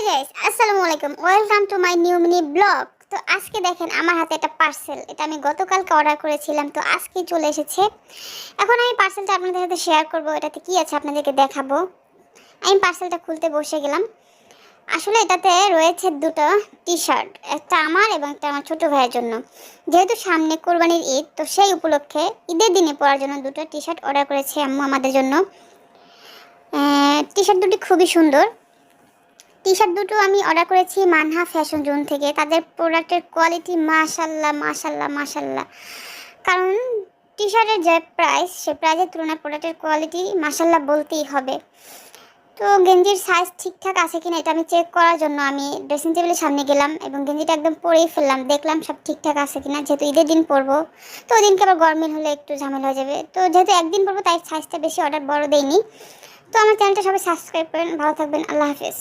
Guys, আসসালামু আলাইকুম, welcome to my new mini blog. তো আজকে দেখেন আমার হাতে একটা পার্সেল, এটা আমি গতকালকে অর্ডার করেছিলাম, তো আজকে চলে এসেছে। এখন আমি পার্সেলটা আপনাদের সাথে শেয়ার করব, এটাতে কি আছে আপনাদেরকে দেখাবো। আমি পার্সেলটা খুলতে বসে গেলাম। আসলে এটাতে রয়েছে দুটো টি শার্ট, একটা আমার এবং একটা আমার ছোট ভাইয়ের জন্য। যেহেতু সামনে কোরবানির ঈদ, তো সেই উপলক্ষে ঈদের দিনে পরার জন্য দুটো টি শার্ট অর্ডার করেছে আম্মু আমাদের জন্য। টি শার্ট দুটি খুবই সুন্দর। টি শার্ট দুটো আমি অর্ডার করেছি মানহা ফ্যাশন জোন থেকে। তাদের প্রোডাক্টের কোয়ালিটি মাশাল্লাহ মাশাল্লাহ মাশাল্লাহ। কারণ টি শার্টের যে প্রাইস, সে প্রাইসের তুলনায় প্রোডাক্টের কোয়ালিটি মাশাল্লাহ বলতেই হবে। তো গেঞ্জির সাইজ ঠিকঠাক আছে কিনা এটা আমি চেক করার জন্য আমি ড্রেসিং টেবিলের সামনে গেলাম এবং গেঞ্জিটা একদম পরেই ফেললাম, দেখলাম সব ঠিকঠাক আছে কিনা। যেহেতু ঈদের দিন পরবো, তো ওই দিনকে আবার গরমিল হলে একটু ঝামেলা হয়ে যাবে। তো যেহেতু একদিন পরবো, তাই সাইজটা বেশি অর্ডার বড় দেয়নি। তো আমার চ্যানেলটা সবাই সাবস্ক্রাইব করেন। ভালো থাকবেন, আল্লাহ হাফেজ।